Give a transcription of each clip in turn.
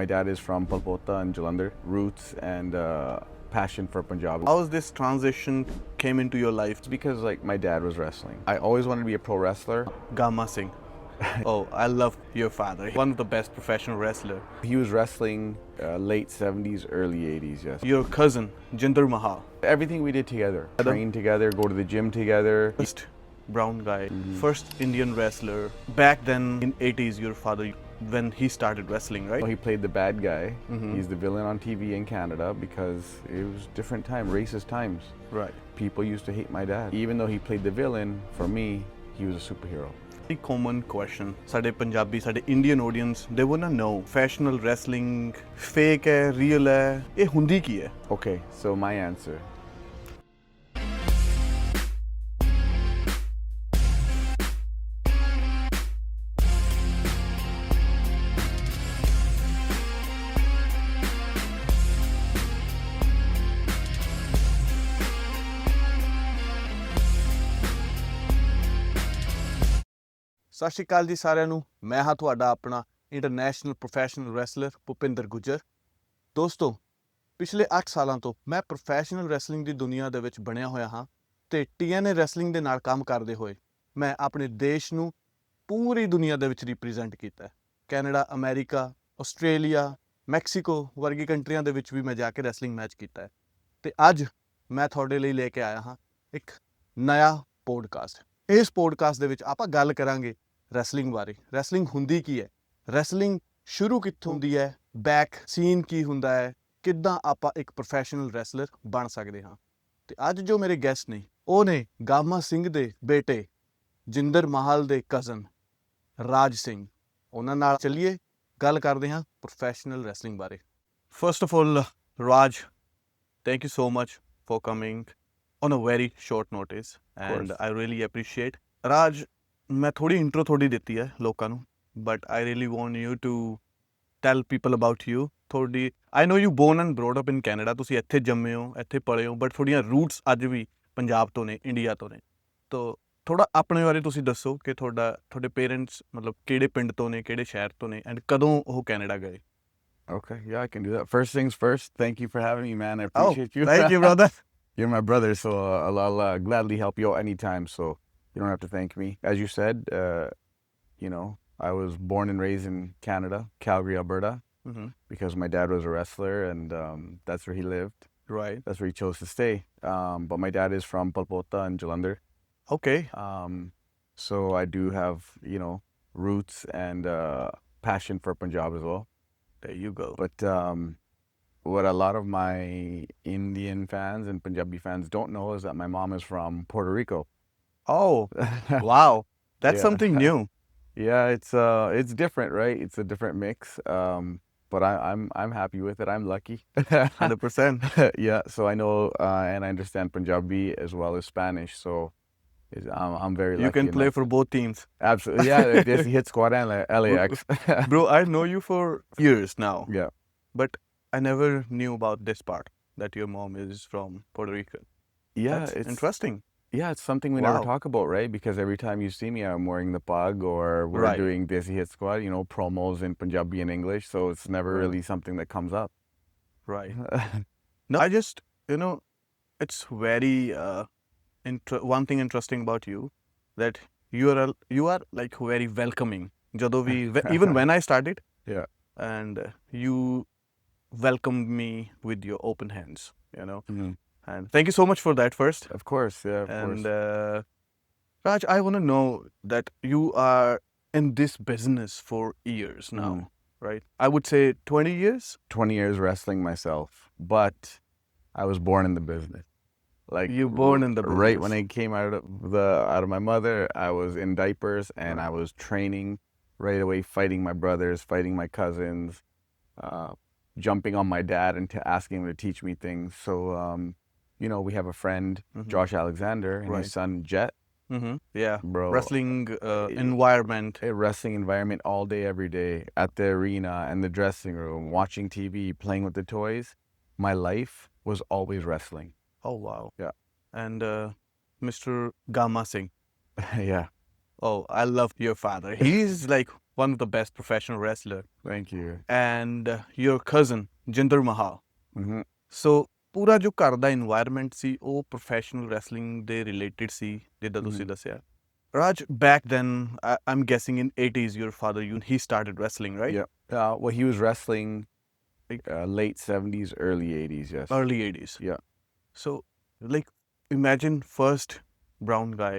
My dad is from Palpota and Jalandhar, roots and passion for Punjab. How this transition came into your life? It's because like my dad was wrestling. I always wanted to be a pro wrestler. Gama Singh. Oh, I love your father. One of the best professional wrestler. He was wrestling late 70s, early 80s, yes. Your cousin, Jinder Mahal. Everything we did together. Train together, go to the gym together. First brown guy, first Indian wrestler. Back then in 80s, your father, when he started wrestling, right? He played the bad guy. He's the villain on TV in Canada because it was different time, racist times. Right. People used to hate my dad. Even though he played the villain, for me, he was a superhero. A common question. Sade Punjabi, sade Indian audience, they wanna know professional wrestling, fake hai, real hai, ye hundi ki hai? Okay, so my answer. ਸਤਿ ਸ਼੍ਰੀ ਅਕਾਲ ਜੀ ਸਾਰਿਆਂ ਨੂੰ। ਮੈਂ ਹਾਂ ਤੁਹਾਡਾ ਆਪਣਾ international professional wrestler Bhupinder Gujjar. ਦੋਸਤੋ, ਪਿਛਲੇ 8 ਸਾਲਾਂ ਤੋਂ ਮੈਂ ਪ੍ਰੋਫੈਸ਼ਨਲ ਰੈਸਲਿੰਗ ਦੀ ਦੁਨੀਆ ਦੇ ਵਿੱਚ ਬਣਿਆ ਹੋਇਆ ਹਾਂ ਤੇ TNA ਰੈਸਲਿੰਗ ਦੇ ਨਾਲ ਕੰਮ ਕਰਦੇ ਹੋਏ ਮੈਂ ਆਪਣੇ ਦੇਸ਼ ਨੂੰ ਪੂਰੀ ਦੁਨੀਆ ਦੇ ਵਿੱਚ ਰਿਪਰੈਜ਼ੈਂਟ ਕੀਤਾ ਹੈ। ਕੈਨੇਡਾ, ਅਮਰੀਕਾ, ਆਸਟ੍ਰੇਲੀਆ, ਮੈਕਸੀਕੋ ਵਰਗੀ ਕੰਟਰੀਆਂ ਦੇ ਵਿੱਚ ਵੀ ਮੈਂ ਜਾ ਕੇ ਰੈਸਲਿੰਗ ਮੈਚ ਕੀਤਾ ਹੈ ਤੇ ਅੱਜ ਮੈਂ ਤੁਹਾਡੇ ਲਈ ਲੈ ਕੇ ਆਇਆ ਹਾਂ ਇੱਕ ਨਵਾਂ ਪੋਡਕਾਸਟ। ਇਸ ਪੋਡਕਾਸਟ ਦੇ ਵਿੱਚ ਆਪਾਂ ਗੱਲ ਕਰਾਂਗੇ ਰੈਸਲਿੰਗ ਬਾਰੇ। ਰੈਸਲਿੰਗ ਹੁੰਦੀ ਕੀ ਹੈ, ਰੈਸਲਿੰਗ ਸ਼ੁਰੂ ਕਿੱਥੋਂ ਹੁੰਦੀ ਹੈ, ਬੈਕ ਸੀਨ ਕੀ ਹੁੰਦਾ ਹੈ, ਕਿੱਦਾਂ ਆਪਾਂ ਇੱਕ ਪ੍ਰੋਫੈਸ਼ਨਲ ਰੈਸਲਰ ਬਣ ਸਕਦੇ ਹਾਂ। ਤੇ ਅੱਜ ਜੋ ਮੇਰੇ ਗੈਸਟ ਨੇ ਉਹ ਨੇ ਗਾਮਾ ਸਿੰਘ ਦੇ ਬੇਟੇ ਜਿੰਦਰ ਮਾਹਲ ਦੇ ਕਜ਼ਨ ਰਾਜ ਸਿੰਘ। ਉਹਨਾਂ ਨਾਲ ਚੱਲੀਏ ਗੱਲ ਕਰਦੇ ਹਾਂ ਪ੍ਰੋਫੈਸ਼ਨਲ ਰੈਸਲਿੰਗ ਬਾਰੇ। First of all Raj, thank you so much for coming on a very short notice and I really appreciate. Raj, मैं थोड़ी intro थोड़ी ਦਿੱਤੀ ਹੈ ਲੋਕਾਂ ਨੂੰ, but I really want you to tell people about you. ਥੋੜੀ, I know you born and brought up in Canada, ਤੁਸੀਂ ਇੱਥੇ ਜੰਮੇ ਹੋ, ਇੱਥੇ ਪਲੇ ਹੋ, but ਤੁਹਾਡੀਆਂ roots ਅੱਜ ਵੀ ਪੰਜਾਬ ਤੋਂ ਨੇ, ਇੰਡੀਆ ਤੋਂ ਨੇ। ਤਾਂ ਥੋੜਾ ਆਪਣੇ ਬਾਰੇ ਤੁਸੀਂ ਦੱਸੋ ਕਿ ਤੁਹਾਡੇ ਪੇਰੈਂਟਸ ਮਤਲਬ ਕਿਹੜੇ ਪਿੰਡ ਤੋਂ ਨੇ, ਕਿਹੜੇ ਸ਼ਹਿਰ ਤੋਂ ਨੇ ਐਂਡ ਕਦੋਂ ਉਹ ਕੈਨੇਡਾ ਗਏ? Okay, yeah, I can do that. First things first, thank you for having me, man. I appreciate you. Thank you, brother. You're my brother, so I'll gladly help you out anytime, so you don't have to thank me. As you said, I was born and raised in Canada, Calgary, Alberta, because my dad was a wrestler and that's where he lived. Right. That's where he chose to stay. But my dad is from Palpota and Jalandhar. Okay. So I do have, roots and passion for Punjab as well. There you go. But what a lot of my Indian fans and Punjabi fans don't know is that my mom is from Puerto Rico. Oh, wow. That's Yeah. something new. Yeah, it's different, right? It's a different mix. But I'm happy with it. I'm lucky. 100%. Yeah, so I know and I understand Punjabi as well as Spanish, so I'm very lucky. You can play for both teams. Absolutely. Yeah, there's the hit squad and LAX. Bro, I know you for years now. Yeah. But I never knew about this part, that your mom is from Puerto Rico. Yeah, That's it's interesting. Yeah, it's something we Wow. never talk about, right? Because every time you see me, I'm wearing the pug or we're Right. doing Desi Hit Squad, promos in Punjabi and English. So it's never Right. really something that comes up. Right. No, I just, it's very, one thing interesting about you, that you are like very welcoming. Jado vi, even when I started. Yeah. And you welcomed me with your open hands, And thank you so much for that first. Of course, yeah, of And course. Raj, I want to know that you are in this business for years now, right? I would say 20 years? 20 years wrestling myself, but I was born in the business. Like You born in the business. Right when I came out of my mother, I was in diapers and I was training right away, fighting my brothers, fighting my cousins, jumping on my dad and asking him to teach me things. So, we have a friend, Josh Alexander, and Right. his son, Jet. Yeah. Bro. Wrestling environment. A wrestling environment all day, every day, at the arena and the dressing room, watching TV, playing with the toys. My life was always wrestling. Oh, wow. Yeah. And Mr. Gama Singh. Yeah. Oh, I love your father. He's like one of the best professional wrestler. Thank you. And your cousin, Jinder Mahal. Mm-hmm. So, ਪੂਰਾ ਜੋ ਘਰ ਦਾ environment ਸੀ ਉਹ professional wrestling ਦੇ related ਸੀ ਜਿੱਦਾਂ ਤੁਸੀਂ ਦੱਸਿਆ. Raj, back then, I'm guessing in 80s, your father, he started wrestling, right? Yeah. Well, he was wrestling late 70s, early 80s, yes. Early 80s. Yeah. So, like, imagine first brown guy,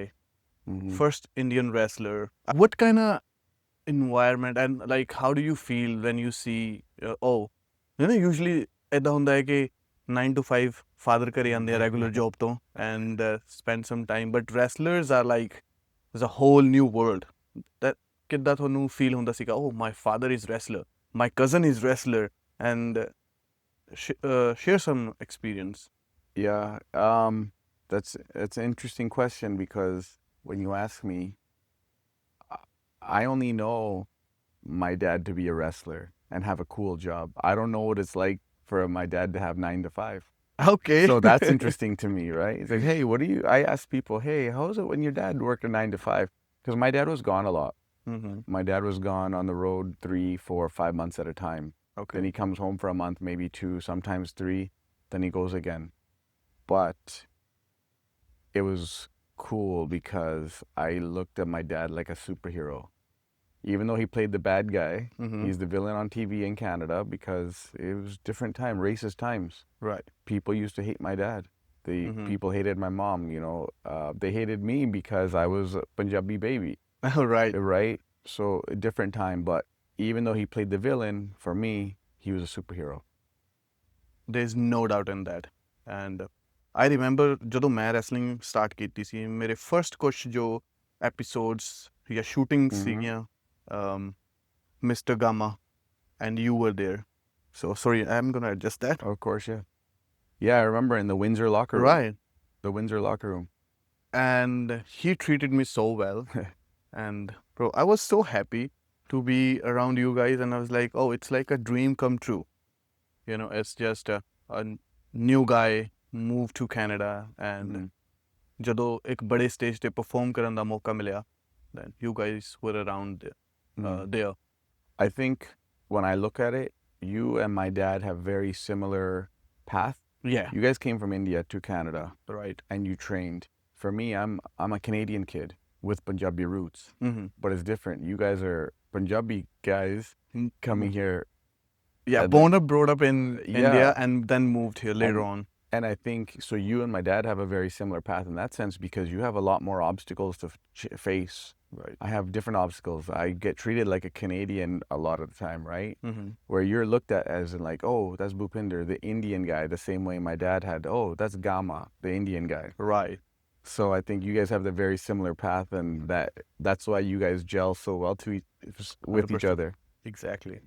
Mm-hmm. first Indian wrestler. What kind of environment and like how do you feel when you see, usually ਏਦਾਂ ਹੁੰਦਾ ਹੈ ਕਿ 9 to 5 father ਘਰੇ ਆਉਂਦੇ ਆ regular job ਤੋਂ and spend some time, but wrestlers are like, there's a whole new world. That ਕਿੱਦਾਂ ਤੁਹਾਨੂੰ feel ਹੁੰਦਾ ਸੀਗਾ, oh my father is wrestler, my cousin is wrestler, and share some experience. Yeah. That's an interesting question because when you ask me, I only know my dad to be a wrestler and have a cool job. I don't know what it's like for my dad to have 9 to 5. Okay. So that's interesting to me, right? It's like, hey, I ask people, hey, how is it when your dad worked a 9 to 5? Because my dad was gone a lot. Mm-hmm. My dad was gone on the road 3, 4, 5 months at a time. Okay. Then he comes home for a month, maybe 2, sometimes 3. Then he goes again. But it was cool because I looked at my dad like a superhero. Even though he played the bad guy, he's the villain on TV in Canada because it was different time, racist times. Right. People used to hate my dad. People hated my mom, they hated me because I was a Punjabi baby. Right. Right? So a different time, but even though he played the villain, for me, he was a superhero. There's no doubt in that. And I remember ਜਦੋਂ ਮੈਂ wrestling start ਕੀਤੀ ਸੀ, ਮੇਰੇ first ਕੁਛ ਜੋ episodes ਜਾਂ shooting ਸੀਗੀਆਂ, Mr. Gama, and you were there. So sorry, I'm gonna adjust that. Of course, yeah. Yeah, I remember in the Windsor locker room. Right. The Windsor locker room. And he treated me so well. And bro, I was so happy to be around you guys, and I was like, oh, it's like a dream come true. It's just a new guy moved to Canada, and ਜਦੋਂ ਇੱਕ ਬੜੇ stage ਤੇ perform ਕਰਨ ਦਾ ਮੌਕਾ ਮਿਲਿਆ, then you guys were around there. I think when I look at it, you and my dad have very similar path. Yeah. You guys came from India to Canada. Right. And you trained. For me, I'm a Canadian kid with Punjabi roots. But it's different. You guys are Punjabi guys coming here. Yeah, born up, brought up in India, and then moved here later on. And I think, so you and my dad have a very similar path in that sense because you have a lot more obstacles to face. Right. I have different obstacles. I get treated like a Canadian a lot of the time, right? Where you're looked at as in like, oh, that's Bhupinder, the Indian guy, the same way my dad had, oh, that's Gama, the Indian guy. Right. So I think you guys have the very similar path, and that's why you guys gel so well with each other. Exactly.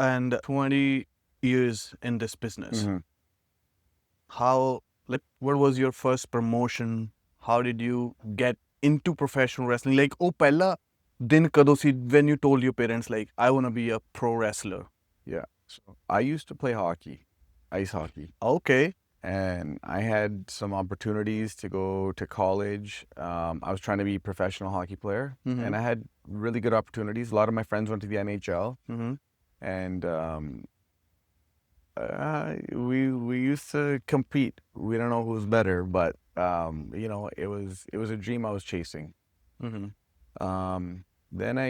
And 20 years in this business. What was your first promotion? How did you get into professional wrestling? Like, oh, pehla din kado si when you told your parents, like, I want to be a pro wrestler? Yeah. So I used to play hockey, ice hockey. Okay. And I had some opportunities to go to college. I was trying to be a professional hockey player, and I had really good opportunities. A lot of my friends went to the NHL, and we used to compete. We don't know who's better, but it was a dream I was chasing. Then I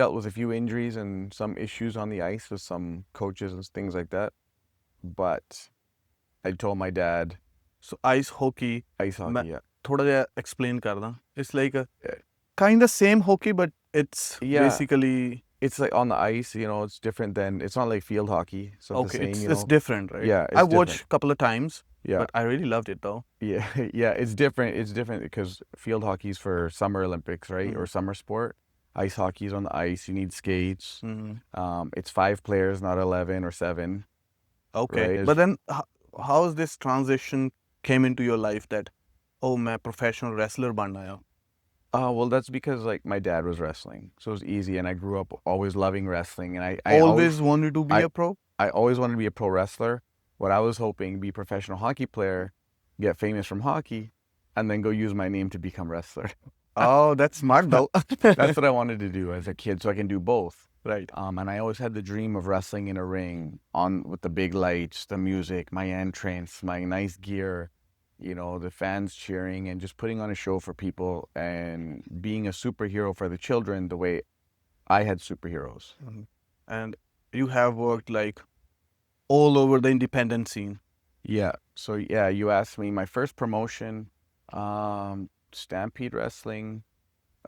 dealt with a few injuries and some issues on the ice with some coaches and things like that. But I told my dad. So ice hockey. Yeah. Thoda jiha explain karda. It's like a kind of same hockey, but it's basically. It's like on the ice, it's different than, it's not like field hockey. So okay, it's different, right? Yeah, I watched a couple of times, but I really loved it though. Yeah, yeah, it's different. It's different because field hockey is for Summer Olympics, right? Or summer sport. Ice hockey is on the ice. You need skates. It's 5 players, not 11 or 7. Okay, right? But then how is this transition came into your life that, oh, मैं professional wrestler बनना है? Well, that's because like my dad was wrestling, so it was easy, and I grew up always loving wrestling, and I always wanted to be a pro. I always wanted to be a pro wrestler. What I was hoping, be a professional hockey player, get famous from hockey, and then go use my name to become wrestler. Oh, that's smart though. That's what I wanted to do as a kid, so I can do both. Right. And I always had the dream of wrestling in a ring on with the big lights, the music, my entrance, my nice gear, the fans cheering and just putting on a show for people and being a superhero for the children the way I had superheroes. Mhm. And you have worked like all over the independent scene. Yeah. So yeah, you asked me my first promotion, Stampede Wrestling,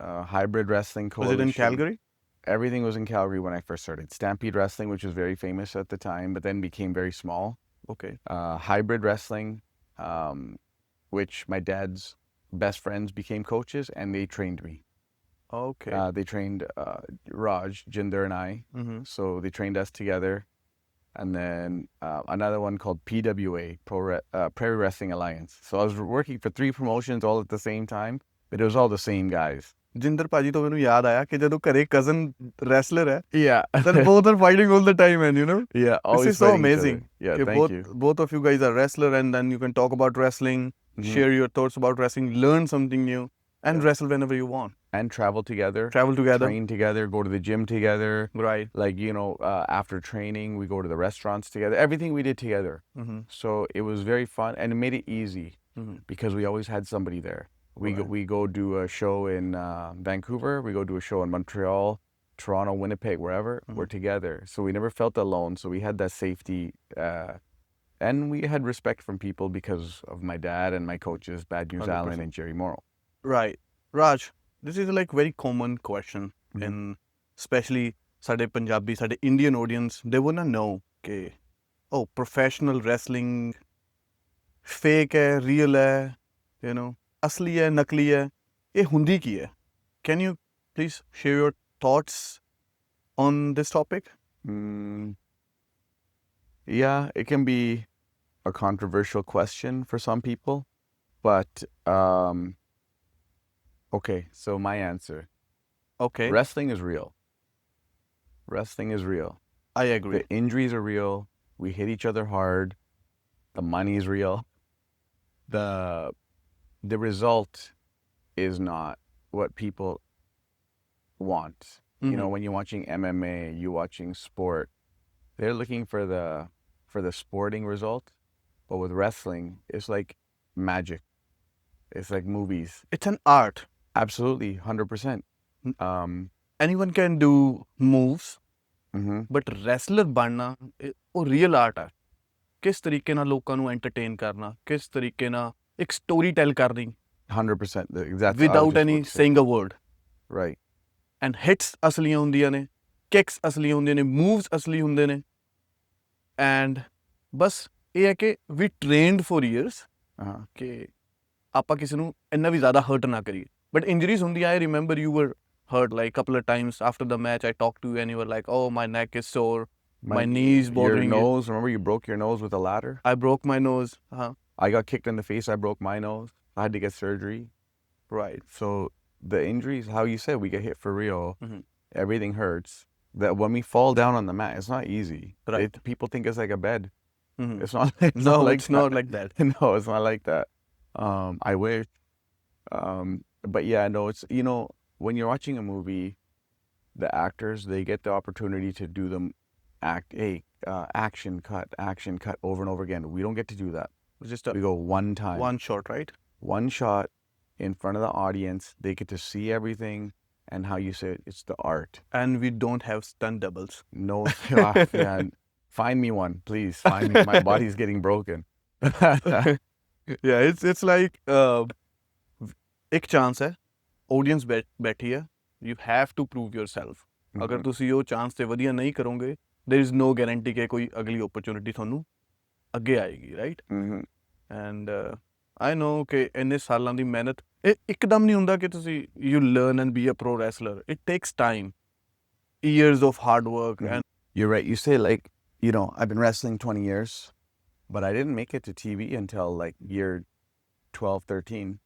Hybrid Wrestling Was it in Coalition. Calgary? Everything was in Calgary when I first started. Stampede Wrestling, which was very famous at the time, but then became very small. Okay. Hybrid Wrestling, um, which my dad's best friends became coaches, and they trained me. Okay. They trained Raj, Jinder, and I. Mm-hmm. So they trained us together. And then another one called PWA, Prairie Wrestling Alliance. So I was working for 3 promotions all at the same time, but it was all the same guys. Jinder ਭਾਜੀ ਤੋਂ ਮੈਨੂੰ ਯਾਦ ਆਇਆ ਕਿ ਜਦੋਂ ਘਰੇ cousin wrestler ਹੈ Yeah. then both are fighting all the time and Yeah, this always is so fighting each amazing. other. Yeah, कि thank you. both of you guys are wrestler and then you can talk about wrestling, Mhm. share your thoughts about wrestling, learn something new and Yeah. wrestle whenever you want. And travel together, Travel together. train together, go to the gym together. Right. Like, after training, we go to the restaurants together. Everything we did together. Mm-hmm. So it was very fun and it made it easy Mm-hmm. because we always had somebody there. Right. We go do a show in Vancouver. We go do a show in Montreal, Toronto, Winnipeg, wherever. Mhm. We're together. So we never felt alone. So we had that safety. And we had respect from people because of my dad and my coaches, Bad News 100%. Allen and Jerry Morrow. Right. Raj, this is like very common question Mhm. in especially ਸਾਡੇ ਪੰਜਾਬੀ ਸਾਡੇ Indian audience, they wanna know ਕਿ oh, professional wrestling fake ਹੈ, real ਹੈ, ਅਸਲੀ ਹੈ, ਨਕਲੀ ਹੈ, ਇਹ ਹੁੰਦੀ ਕੀ ਹੈ? Can you please share your thoughts on this topic? Yeah, it can be a controversial question for some people, but okay, so my answer. Okay, Wrestling is real. Wrestling is real. I agree. The injuries are real. We hit each other hard. The money is real. The result is not what people want. Mhm. When you're watching MMA, you're watching sport. They're looking for the sporting result, but with wrestling, it's like magic. It's like movies. It's an art. Absolutely, 100%. Anyone can do moves, Mm-hmm. But wrestler ਬਣਨਾ ਉਹ real art ਆ ਕਿਸ ਤਰੀਕੇ ਨਾਲ ਲੋਕਾਂ ਨੂੰ entertain ਕਰਨਾ ਕਿਸ ਤਰੀਕੇ ਨਾਲ ਇੱਕ ਸਟੋਰੀ ਟੈਲ ਕਰਨੀ 100%. That's without any saying a word right. And hits ਅਸਲੀਆਂ ਹੁੰਦੀਆਂ ਨੇ ਕਿਕਸ ਅਸਲੀਆਂ ਹੁੰਦੀਆਂ ਨੇ ਮੂਵਸ ਅਸਲੀ ਹੁੰਦੇ ਨੇ ਐਂਡ ਬਸ ਇਹ ਹੈ ਕਿ ਵੀ ਟ੍ਰੇਨਡ ਫॉर ਈਅਰਸ ਕਿ ਆਪਾਂ ਕਿਸੇ ਨੂੰ ਇੰਨਾ ਵੀ ਜ਼ਿਆਦਾ ਹਰਟ ਨਾ ਕਰੀਏ ਬਟ ਇੰਜਰੀਜ਼ ਹੁੰਦੀਆਂ I remember you were hurt like a couple of times after the match. I talked to you and you were like, oh, my neck is sore, my knees bothering your nose. Remember you broke your nose with a ladder? I broke my nose. I got kicked in the face. I broke my nose. I had to get surgery. Right. So the injuries, how you said, we get hit for real. Mm-hmm. Everything hurts. That when we fall down on the mat, it's not easy. Right. People think it's like a bed. Mm-hmm. It's not. It's no, not like it's that. not like that. No, it's not like that. I wish. But yeah, no, it's when you're watching a movie, the actors, they get the opportunity to do them action cut over and over again. We don't get to do that. It's just We go one time. one shot, right? One shot in front of the audience. They get to see everything and how you say it's the art. And we don't have stunt doubles. No, yeah, find me one, please. Find me. My body's getting broken. Yeah, it's like एक chance है audience बैठी है you have to prove yourself. ਅਗਰ ਤੁਸੀਂ ਉਹ chance ਤੇ ਵਧੀਆ ਨਹੀਂ ਕਰੋਗੇ there is no guarantee ਕਿ ਕੋਈ ਅਗਲੀ opportunity ਤੁਹਾਨੂੰ ਅੱਗੇ ਆਏਗੀ right? And I know ਕਿ ਇੰਨੇ ਸਾਲਾਂ ਦੀ ਮਿਹਨਤ ਇਹ ਇੱਕਦਮ ਨਹੀਂ ਹੁੰਦਾ ਕਿ ਤੁਸੀਂ you learn and be a pro wrestler. It takes time, years of hard work. And you're right. You say like, I've been wrestling 20 years, but I didn't make it to TV until like year 12, 13.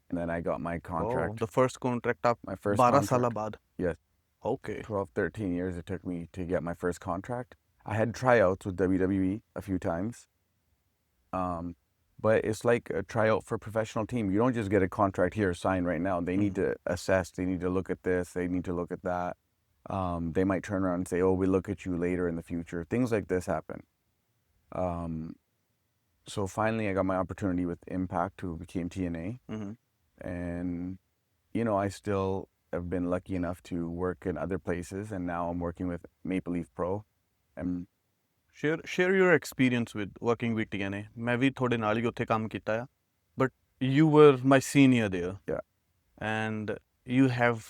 And then I got my contract. The first contract up My first 12 contract. ਸਾਲਾਂ ਬਾਅਦ. Yes. Okay. 12, 13 years it took me to get my first contract. I had tryouts with WWE a few times. But it's like a tryout for a professional team. You don't just get a contract here signed right now. They need to assess. They need to look at this. They need to look at that. They might turn around and say, "Oh, we look at you later in the future." Things like this happen. Um, so finally, I got my opportunity with Impact, who became TNA, and I still have been lucky enough to work in other places, and now I'm working with Maple Leaf Pro, and Share your experience with working with TNA. मैं भी थोड़े नाल ही उत्थे काम कीता है, but you were my senior there, yeah. and you have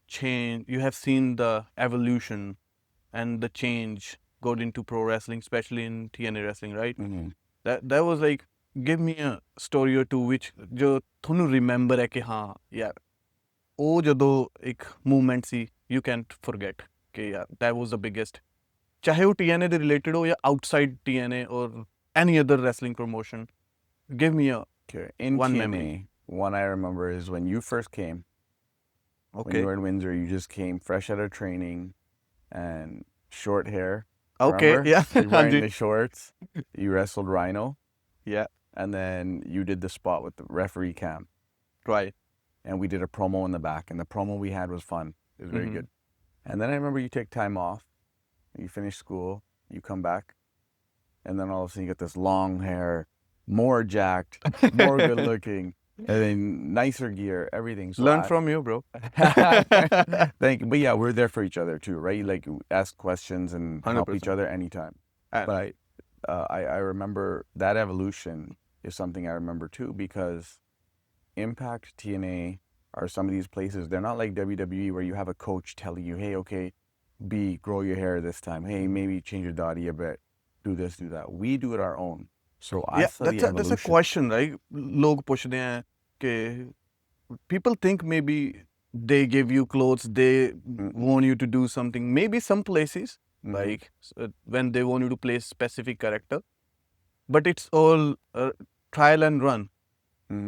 changed. You have seen the evolution and the change got into pro wrestling, especially in TNA wrestling, right? That was like, give me a story or two which जो थोनू remember है कि हाँ यार ਉਹ ਜਦੋਂ ਇੱਕ movement C, you can't forget कि यार that was the biggest. चाहे वो TNA ਦੇ related हो या outside TNA or any other wrestling promotion, give me a Okay. In one TNA, memory. one I remember is when you first came. When Okay. you were in Windsor, you just came fresh out of training and short hair. Okay. Remember? Yeah. You're wearing Hanji. the shorts. You wrestled Rhino, Yeah. and then you did the spot with the referee cam. Right. And we did a promo in the back, and the promo we had was fun. It was very good. And then I remember you take time off, you finish school, you come back, and then all of a sudden you get this long hair, more jacked, more good looking, and then nicer gear, everything. So Learn from you, bro. Thank you. But yeah, we're there for each other too, right? Like ask questions and help each 100%. other anytime. And But I remember that evolution is something I remember too, because Impact, TNA are some of these places. They're not like WWE where you have a coach telling you, "Hey, okay, grow your hair this time. Hey, maybe change your body a bit. Do this, do that." We do it our own. So I yeah, saw the that's a evolution. question, right? लोग पूछते हैं कि people think maybe they give you clothes, they want you to do something. Maybe some places, like when they want you to play a specific character, but it's all trial and run.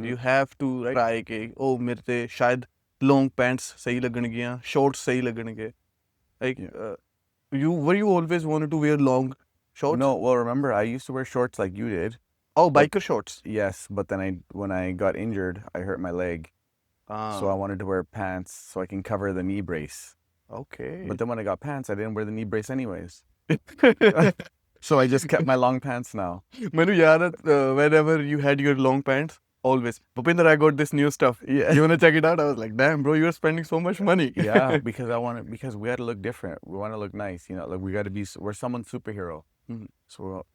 You have to try कि oh मेरे ते शायद long pants सही लगणगियां, shorts सही लगणगे. Like were you always wanted to wear long shorts? No, well, remember, I used to wear shorts like you did. Oh, but- biker shorts. Yes, but then when I got injured, I hurt my leg. So I wanted to wear pants so I can cover the knee brace. Okay. But then when I got pants, I didn't wear the knee brace anyways. So I just kept my long pants now. Manu, yaad hai, whenever you had your long pants, always, Bhupinder, I got this new stuff. Yeah. You want to check it out? I was like, damn, bro, you're spending so much money. Yeah, because we got to look different. We want to look nice, like we got to we're someone's superhero. So,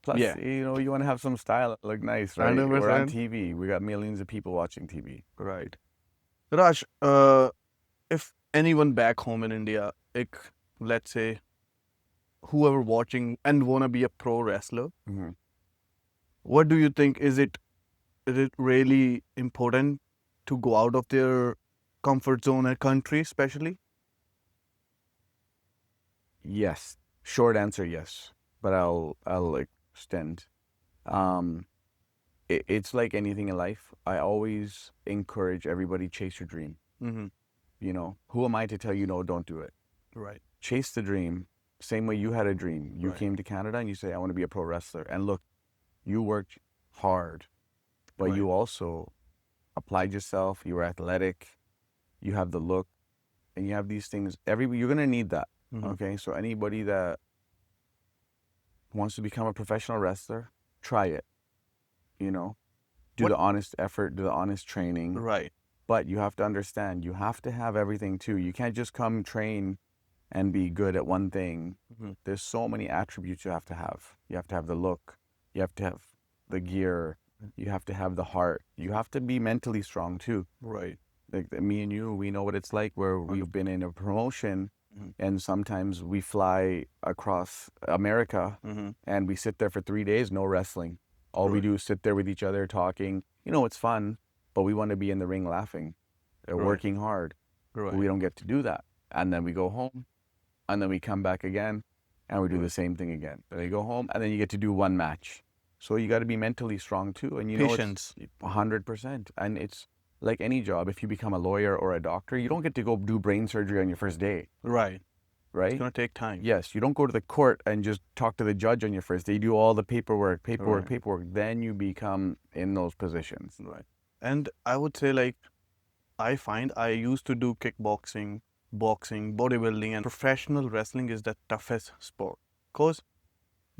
plus, Yeah. you want to have some style, look nice, right? 100%. We're on TV. We got millions of people watching TV. Right. Raj, if anyone back home in India, let's say, whoever watching and want to be a pro wrestler, what do you think? Is it really important to go out of their comfort zone and country, especially? Yes. Short answer, yes. But I'll extend. It's like anything in life. I always encourage everybody, chase your dream. Who am I to tell you no, don't do it? Right. Chase the dream. Same way you had a dream. You Right. came to Canada and you say, I want to be a pro wrestler. And look, you worked hard, but you also applied yourself. You were athletic. You have the look, and you have these things. You're going to need that. Okay? So anybody that wants to become a professional wrestler, try it. Do the honest effort, do the honest training. Right. But you have to understand, you have to have everything too. You can't just come train and be good at one thing. There's so many attributes you have to have. You have to have the look. You have to have the gear. You have to have the heart. You have to be mentally strong too. Right. Like me and you, we know what it's like where we've been in a promotion and sometimes we fly across America and we sit there for 3 days, no wrestling. All we do is sit there with each other talking. It's fun, but we want to be in the ring laughing, working hard. Right. But we don't get to do that. And then we go home and then we come back again and we do the same thing again. Then you go home and then you get to do one match. So you got to be mentally strong too. And Patience. It's 100%. And it's like any job. If you become a lawyer or a doctor, you don't get to go do brain surgery on your first day. Right. right? It's going to take time. Yes, you don't go to the court and just talk to the judge on your first day. You do all the paperwork. Right. Then you become in those positions. Right. And I would say, like, I find I used to do kickboxing, boxing, bodybuilding, and professional wrestling is the toughest sport. Because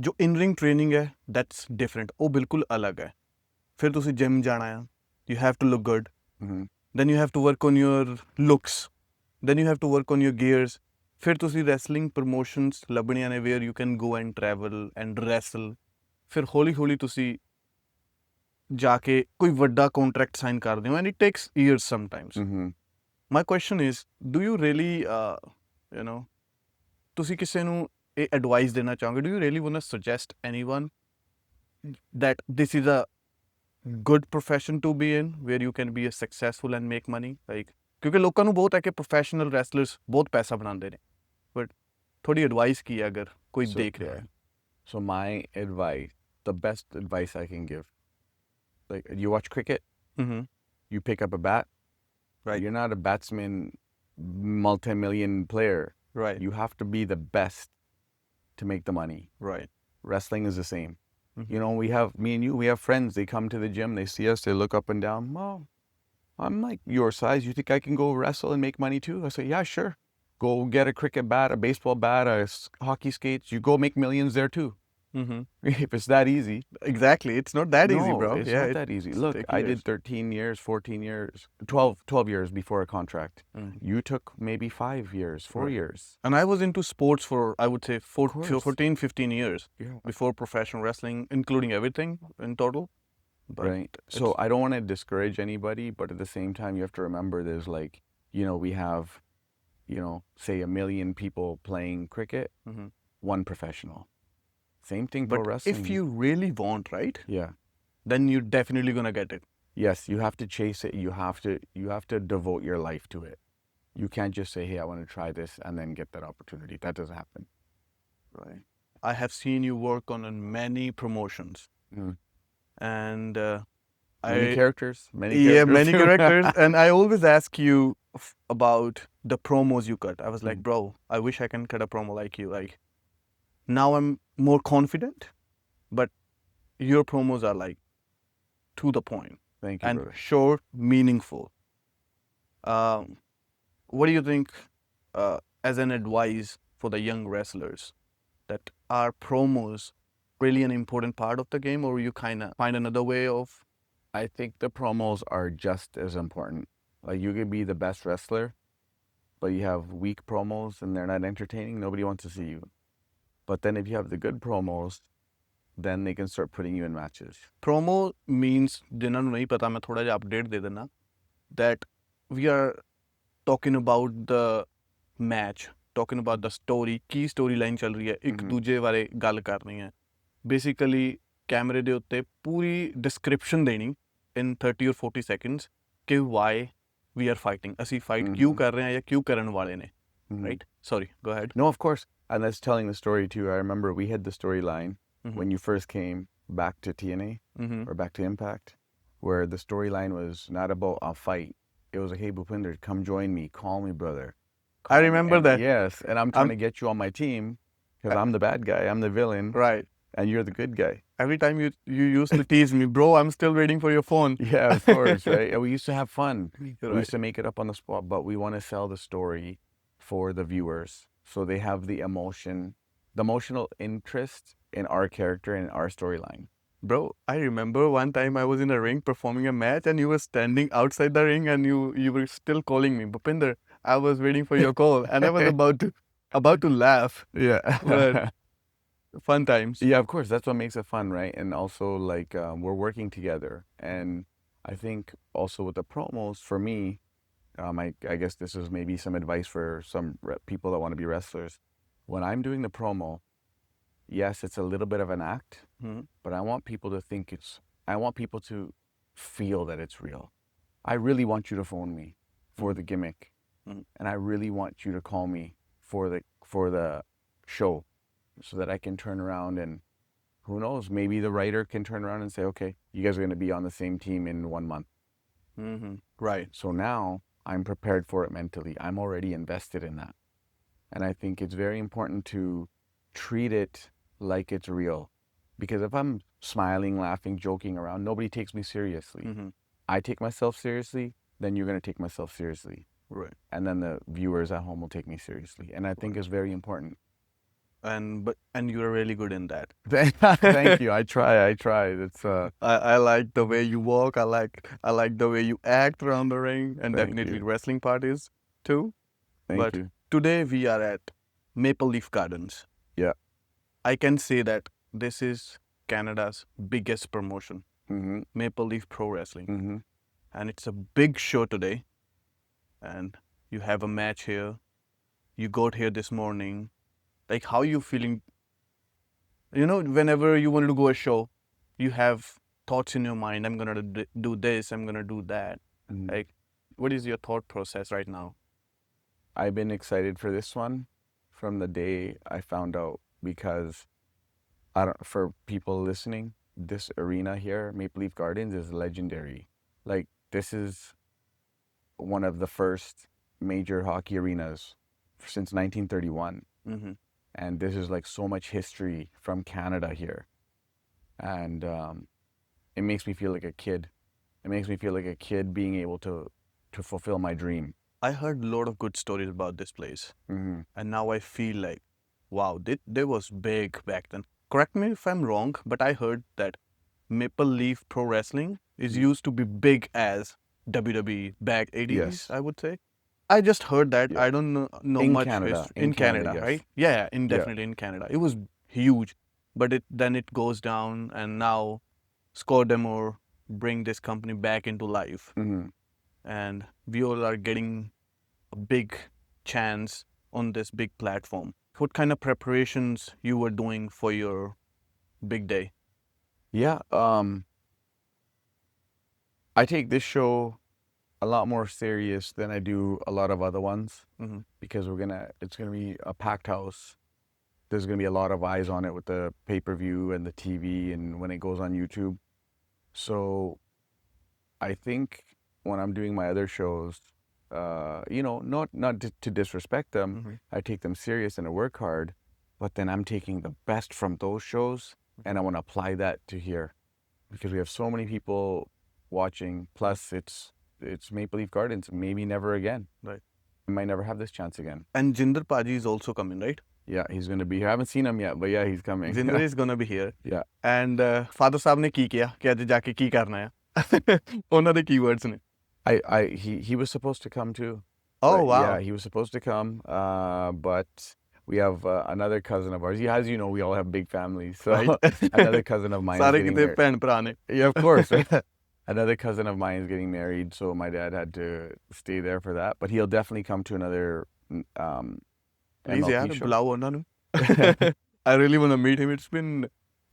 जो in-ring training है, that's different. ਉਹ ਬਿਲਕੁਲ ਅਲੱਗ ਹੈ. ਫਿਰ ਤੁਸੀਂ gym ਜਾਣਾ ਆ. You have to look good. Mhm. Then you have to work on your looks. Then you have to work on your gears. ਫਿਰ ਤੁਸੀਂ wrestling promotions ਲੱਭਣੀਆਂ ਨੇ where you can go and travel and wrestle. ਫਿਰ ਹੌਲੀ ਹੌਲੀ ਤੁਸੀਂ ਜਾ ਕੇ ਕੋਈ ਵੱਡਾ contract sign ਕਰਦੇ ਹੋ and it takes years sometimes. Mhm. My question is, do you really, ਤੁਸੀਂ ਕਿਸੇ ਨੂੰ ਇਹ advice ਦੇਣਾ ਚਾਹੋਗੇ? Do you really want to suggest anyone that this is a good profession to be in where you can be a successful and make money? Like, ਕਿਉਂਕਿ ਲੋਕਾਂ ਨੂੰ ਬਹੁਤ ਹੈ ਕਿ professional wrestlers ਬਹੁਤ ਪੈਸਾ ਬਣਾਉਂਦੇ ਨੇ, but ਥੋੜੀ advice ਕੀ ਹੈ ਅਗਰ ਕੋਈ ਦੇਖ ਰਿਹਾ ਹੈ? So my advice, the best advice I can give, like you watch cricket, Mm-hmm. you pick up a bat, Right. You're not a batsman, multi-million player. Right. You have to be the best to make the money. Right. Wrestling is the same. Mhm. You know, me and you, we have friends. They come to the gym, they see us, they look up and down. Well, I'm like your size. You think I can go wrestle and make money too? I say, yeah, sure. Go get a cricket bat, a baseball bat, hockey skates. You go make millions there too. Mm-hmm. If it's that easy. Exactly. It's not that easy, No, bro. it's Yeah, not that easy. it's Look, take I years. did 13 years, 14 years, 12 years before a contract. Mm. You took maybe 5 years, 4 Right. years. And I was into sports for, I would say, course. 14, 15 years Yeah. before professional wrestling, including everything in total. But Right. So I don't want to discourage anybody, but at the same time, you have to remember there's like, we have, say 1 million people playing cricket, Mhm. one professional. Same thing for But wrestling. if you really want, right, Yeah. then you're definitely gonna get it. Yes, you have to chase it. You have to devote your life to it. You can't just say, hey, I want to try this and then get that opportunity. That doesn't happen. Right. I have seen you work on many promotions, Mm. and Many characters. Many yeah, characters. many characters. And I always ask you about the promos you cut. I was like, bro, I wish I can cut a promo like you. Like, now I'm more confident, but your promos are like to the point Thank you, and brother. short, meaningful. What do you think as an advice for the young wrestlers, that are promos really an important part of the game, or you kind of find another way of? I think the promos are just as important. Like you could be the best wrestler, but you have weak promos and they're not entertaining. Nobody wants to see you. But then if you have the good promos, then they can start putting you in matches. Promo means, जिन्हों नहीं पता मैं थोड़ा जिहा update दे देना, that we are talking about the match, talking about the story, Ki storyline ਚੱਲ ਰਹੀ ਹੈ, ਇੱਕ ਦੂਜੇ ਬਾਰੇ ਗੱਲ ਕਰਨੀ ਹੈ. Basically ਕੈਮਰੇ ਦੇ ਉੱਤੇ ਪੂਰੀ description ਦੇਣੀ in 30 or 40 seconds ਕਿ why we are fighting. ਅਸੀਂ fight ਕਿਉਂ ਕਰ ਰਹੇ ਹਾਂ ਜਾਂ ਕਿਉਂ ਕਰਨ ਵਾਲੇ ਨੇ. Right? Sorry, go ahead. No, of course. And that's telling the story too. I remember we had the storyline when you first came back to TNA or back to Impact, where the storyline was not about a fight. It was like, hey, Bhupinder, come join me. Call me, brother. I remember that. Yes. And I'm trying to get you on my team because I'm the bad guy. I'm the villain. Right. And you're the good guy. Every time you used to tease me, bro, I'm still waiting for your phone. Yeah, of course, right? And we used to have fun. We Right. used to make it up on the spot, but we want to sell the story for the viewers so they have the emotional interest in our character and our storyline. Bro, I remember one time I was in a ring performing a match and you were standing outside the ring and you were still calling me, Bhupinder, I was waiting for your call and I was about to laugh. Yeah. But fun times. Yeah, of course. That's what makes it fun, right? And also, like, we're working together. And I think also with the promos, for me, I guess this is maybe some advice for some people that want to be wrestlers. When I'm doing the promo, yes, it's a little bit of an act, but I want people to think I want people to feel that it's real. I really want you to phone me for the gimmick. And I really want you to call me for the show so that I can turn around and who knows, maybe the writer can turn around and say, okay, you guys are going to be on the same team in 1 month. Right. So now I'm prepared for it mentally. I'm already invested in that. And I think it's very important to treat it like it's real. Because if I'm smiling, laughing, joking around, nobody takes me seriously. Mm-hmm. I take myself seriously, then you're going to take myself seriously. Right. And then the viewers at home will take me seriously. And I think Right. it's very important. And you're really good in that. Thank you. I try. It's I like the way you walk. I like the way you act around the ring, and Thank definitely you. wrestling parties too. Thank But you. today we are at Maple Leaf Gardens. Yeah. I can say that this is Canada's biggest promotion, Mm-hmm. Maple Leaf Pro Wrestling, Mm-hmm. and it's a big show today. And you have a match here. You got here this morning. Like, how you feeling? Whenever you want to go a show, you have thoughts in your mind. I'm gonna do this. I'm gonna do that. Mm-hmm. Like, what is your thought process right now? I've been excited for this one from the day I found out because I don't for people listening, this arena here, Maple Leaf Gardens, is legendary. Like this is one of the first major hockey arenas since 1931. Mm-hmm. And this is like so much history from Canada here. And it makes me feel like a kid. It makes me feel like a kid being able to fulfill my dream. I heard a lot of good stories about this place, Mm-hmm. and now I feel like, wow, they was big back then. Correct me if I'm wrong, but I heard that Maple Leaf Pro Wrestling is used to be big as WWE back 80s, Yes. I would say. I just heard that. Yeah. I don't know In much Canada. history In in Canada, Canada, yes. right? Yeah, Yeah. definitely in Canada. It was huge, but it goes down, and now Scott Demore bring this company back into life, Mm-hmm. and we all are getting a big chance on this big platform. What kind of preparations you were doing for your big day? Yeah. I take this show a lot more serious than I do a lot of other ones Mm-hmm. because it's gonna be a packed house. There's gonna be a lot of eyes on it with the pay-per-view and the TV and when it goes on YouTube. So I think when I'm doing my other shows, not to disrespect them, Mm-hmm. I take them serious and I work hard, but then I'm taking the best from those shows and I want to apply that to here because we have so many people watching. Plus, it's Maple Leaf Gardens. Maybe never again. Right. I might never have this chance again. And Jinder Paji is also coming, right? Yeah, he's gonna be here. I haven't seen him yet, but yeah, he's coming. Jinder is gonna be here. Yeah. And father साहब ने की किया कि आज जाके की करना है ਉਹਨਾਂ ਦੇ keywords ਨੇ. He was supposed to come too. Oh But wow. yeah, he was supposed to come. But we have another cousin of ours. Yeah, as you know, we all have big families. So Right. another cousin of mine is ਸਾਰੇ getting ਕਿਤੇ married. ਭੈਣ ਭਰਾ ਨੇ. Yeah, of course. Another cousin of mine is getting married, so my dad had to stay there for that. But he'll definitely come to another Please MLP यार show. बुलाओ ਉਹਨਾਂ ਨੂੰ. I really want to meet him. It's been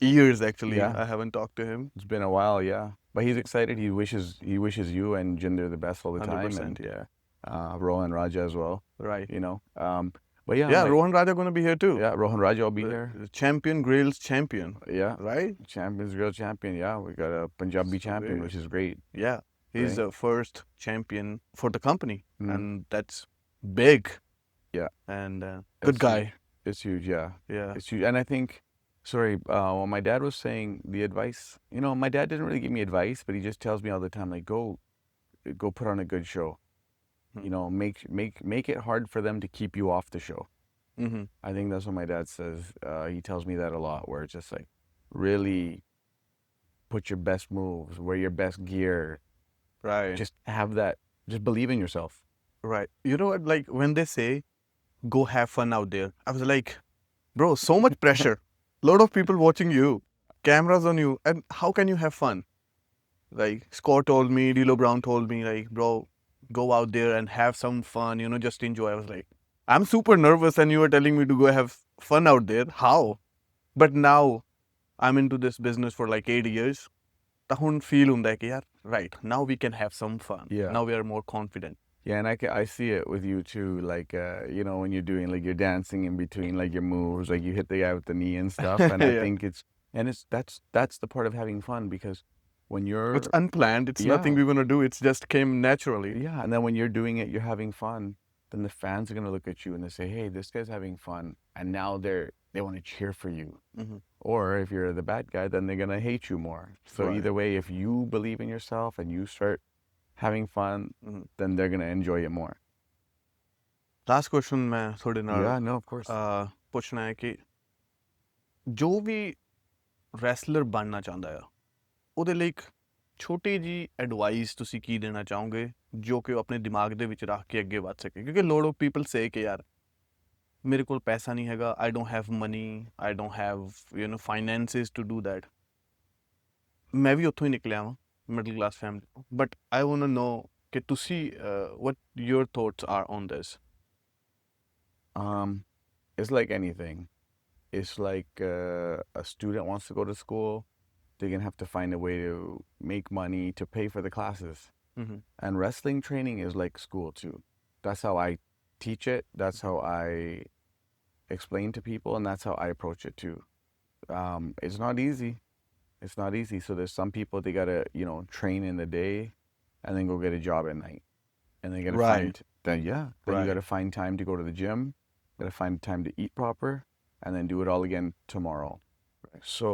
years actually. Yeah. I haven't talked to him. It's been a while, yeah. But he's excited. He wishes you and Jinder the best all the time, 100%. and Yeah. Rohan Raja as well. Right. You know. But yeah, Yeah. like, Rohan Raja gonna be here too. yeah, Rohan Raja will be here. The champion, Grail's champion. Yeah, Right. champions, real champion. Yeah, we got a Punjabi So champion, great. which is great. Yeah. He's Right. the first champion for the company, Mhm. and that's big. Yeah. And It's good guy. huge. It's huge. Yeah, Yeah. it's huge. And I think, sorry, when my dad was saying the advice, my dad didn't really give me advice, but he just tells me all the time, like, go put on a good show. Hmm. Make it hard for them to keep you off the show. Mm-hmm. I think that's what my dad says. He tells me that a lot, where it's just like, really put your best moves, wear your best gear, Right. just have that, just believe in yourself. Right. You know what? Like when they say, "Go have fun out there," I was like, "Bro, so much pressure. Lot of people watching you, cameras on you, and how can you have fun?" Like Scott told me, D'Lo Brown told me, like, "Bro, go out there and have some fun. Just enjoy." I was like, "I'm super nervous, and you are telling me to go have fun out there. How?" But now I'm into this business for like 8 years. ਤਾਂ ਹੁਣ feel ਹੁੰਦਾ ਹੈ ਕਿ ਯਾਰ, right, now we can have some fun. Yeah. Now we are more confident. Yeah, and I see it with you too. Like, when you're doing, like, you're dancing in between, like, your moves, like, you hit the guy with the knee and stuff. And I Yeah. think that's the part of having fun because when you're, It's unplanned. It's Yeah. nothing we're going to do. It's just came naturally. yeah, and then when you're doing it, you're having fun. then the fans are going to look at you and they say, hey, this guy's having fun. And now they want to cheer for you. Mhm. Or if you're the bad guy, then they're going to hate you more. So Right. either way, if you believe in yourself and you start having fun, Mhm. then they're going to enjoy it more. Last question ਮੈਂ ਤੁਹਾਡੇ ਨਾਲ Yeah, no, of course. ਪੁੱਛਣਾ ਹੈ ਕਿ ਜੋ ਵੀ wrestler ਬਣਨਾ ਚਾਹੁੰਦਾ ਆ ਉਹਦੇ ਲਈ ਇੱਕ ਛੋਟੀ ਜੀ ਐਡਵਾਈਸ ਤੁਸੀਂ ਕੀ ਦੇਣਾ ਚਾਹੋਗੇ ਜੋ ਕਿ ਉਹ ਆਪਣੇ ਦਿਮਾਗ ਦੇ ਵਿੱਚ ਰੱਖ ਕੇ ਅੱਗੇ ਵੱਧ ਸਕੇ ਕਿਉਂਕਿ ਲੋਟ ਆਫ ਪੀਪਲ ਸੇ ਕਿ ਯਾਰ ਮੇਰੇ ਕੋਲ ਪੈਸਾ ਨਹੀਂ ਹੈਗਾ I don't have money I don't have finances to do that ਮੈਂ ਵੀ ਉੱਥੋਂ ਹੀ ਨਿਕਲਿਆ ਵਾਂ middle class family but I want to know ਕਿ ਤੁਸੀਂ what your thoughts are on this It's like anything. It's like a student wants to go to school, they're going to have to find a way to make money to pay for the classes. And wrestling training is like school too. That's how I teach it. That's how I explain to people, and that's how I approach it too. It's not easy. It's not easy. So there's some people, they got to, train in the day and then go get a job at night. And they got to Right. then you Right. got to find time to go to the gym, got to find time to eat proper, and then do it all again tomorrow. So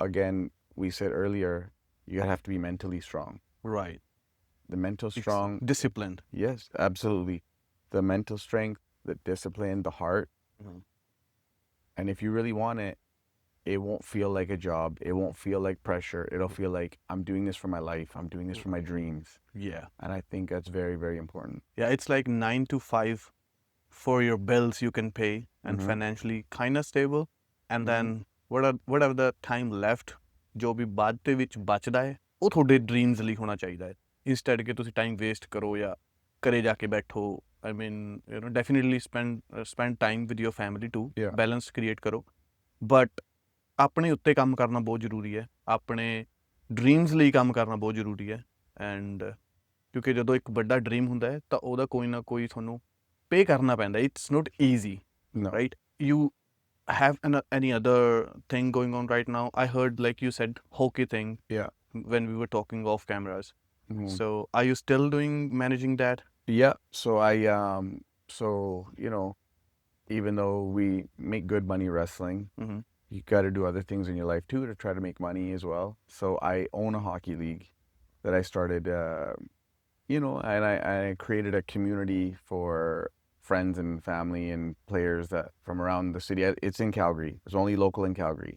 again, we said earlier, you gotta have to be mentally strong. Right. The mental strong, Disciplined. yes, absolutely. The mental strength, the discipline, the heart. And if you really want it, it won't feel like a job. It won't feel like pressure. It'll feel like I'm doing this for my life. I'm doing this for my dreams. Yeah. And I think that's very, very important. Yeah, it's like 9 to 5 for your bills you can pay and financially kind of stable. And then whatever the time left, ਜੋ ਵੀ ਬਾਅਦ ਦੇ ਵਿੱਚ ਬਚਦਾ ਹੈ ਉਹ ਤੁਹਾਡੇ dreams ਲਈ ਹੋਣਾ ਚਾਹੀਦਾ ਹੈ ਇੰਸਟੈਡ ਕਿ ਤੁਸੀਂ ਟਾਈਮ ਵੇਸਟ ਕਰੋ ਜਾਂ ਘਰੇ ਜਾ ਕੇ ਬੈਠੋ I mean definitely spend time with your family to balance create ਕਰੋ ਬਟ ਆਪਣੇ ਉੱਤੇ ਕੰਮ ਕਰਨਾ ਬਹੁਤ ਜ਼ਰੂਰੀ ਹੈ ਆਪਣੇ ਡ੍ਰੀਮਸ ਲਈ ਕੰਮ ਕਰਨਾ ਬਹੁਤ ਜ਼ਰੂਰੀ ਹੈ ਐਂਡ ਕਿਉਂਕਿ ਜਦੋਂ ਇੱਕ ਵੱਡਾ ਡ੍ਰੀਮ ਹੁੰਦਾ ਹੈ ਤਾਂ ਉਹਦਾ ਕੋਈ ਨਾ ਕੋਈ ਤੁਹਾਨੂੰ ਪੇ ਕਰਨਾ ਪੈਂਦਾ it's not easy right you have any other thing going on right now? I heard, like you said, hockey thing. Yeah. When we were talking off cameras. So are you still managing that? Yeah. So even though we make good money wrestling, you got to do other things in your life too to try to make money as well. So I own a hockey league that I started, and I created a community for friends and family and players that from around the city. It's in Calgary. It's only local in Calgary.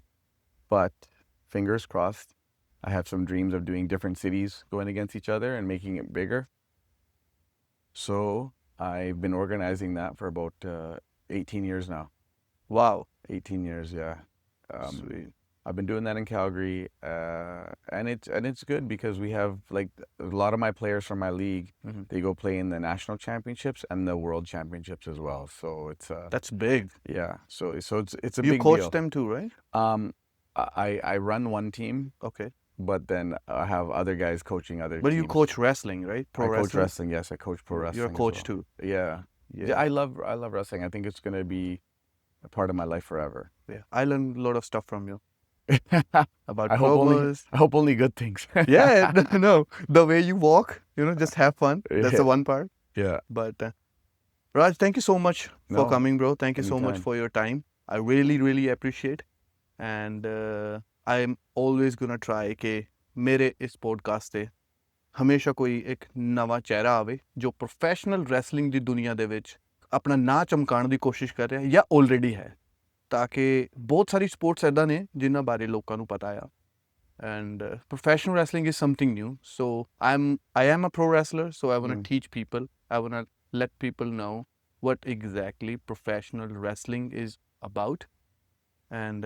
But fingers crossed, I have some dreams of doing different cities going against each other and making it bigger. So I've been organizing that for about 18 years now. Wow. 18 years, yeah. Sweet. I've been doing that in Calgary, and it's good because we have like a lot of my players from my league. They go play in the national championships and the world championships as well. So it's that's big. Yeah. So it's a you big deal. You coach them too, right? I run one team. Okay. But then I have other guys coaching other But teams. you coach wrestling, right? I coach wrestling. Yes, I coach pro wrestling. You're a coach too. Yeah. Yeah. I love wrestling. I think it's gonna be a part of my life forever. Yeah. I learned a lot of stuff from you. About I hope only good things. Yeah, no, the way you walk, just have fun. That's the one part. Yeah. But Raj, thank you so much for coming, bro. Thank you so much for your time. I really, really appreciate. And I'm always gonna try ਕਿ ਮੇਰੇ ਇਸ podcast ਤੇ ਹਮੇਸ਼ਾ ਕੋਈ ਇੱਕ ਨਵਾਂ ਚਿਹਰਾ ਆਵੇ ਜੋ ਪ੍ਰੋਫੈਸ਼ਨਲ ਰੈਸਲਿੰਗ ਦੀ ਦੁਨੀਆ ਦੇ ਵਿੱਚ ਆਪਣਾ ਨਾਂ ਚਮਕਾਉਣ ਦੀ ਕੋਸ਼ਿਸ਼ ਕਰ ਰਿਹਾ ਜਾਂ ਆਲਰੇਡੀ ਹੈ ਤਾਂ ਕਿ ਬਹੁਤ ਸਾਰੀ ਸਪੋਰਟਸ ਇੱਦਾਂ ਨੇ ਜਿਨ੍ਹਾਂ ਬਾਰੇ ਲੋਕਾਂ ਨੂੰ ਪਤਾ ਆ and professional wrestling is something new. So I am a pro wrestler, so I want to teach people. I want to let people know what exactly professional wrestling is about. And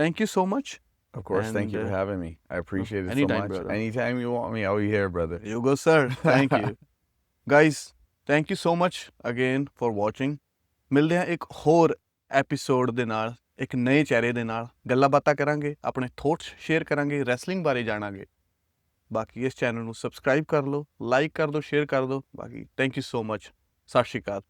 thank you so much. Of course, thank you for having me. I appreciate it anytime, so much. brother. Anytime you want me, I'll be here, brother. You go, sir. Thank you. Guys, thank you so much again for watching. ਮਿਲਦੇ ਹਾਂ ਇੱਕ ਹੋਰ episode ਦੇ ਨਾਲ ਇੱਕ ਨਵੇਂ ਚਿਹਰੇ ਦੇ ਨਾਲ ਗੱਲਾਂ ਬਾਤਾਂ ਕਰਾਂਗੇ ਆਪਣੇ ਥੋਟਸ ਸ਼ੇਅਰ ਕਰਾਂਗੇ ਰੈਸਲਿੰਗ ਬਾਰੇ ਜਾਣਾਂਗੇ ਬਾਕੀ ਇਸ ਚੈਨਲ ਨੂੰ ਸਬਸਕ੍ਰਾਈਬ ਕਰ ਲਓ ਲਾਈਕ ਕਰ ਦਿਓ ਸ਼ੇਅਰ ਕਰ ਦਿਓ ਬਾਕੀ ਥੈਂਕ ਯੂ ਸੋ ਮਚ ਸਤਿ ਸ਼੍ਰੀ ਅਕਾਲ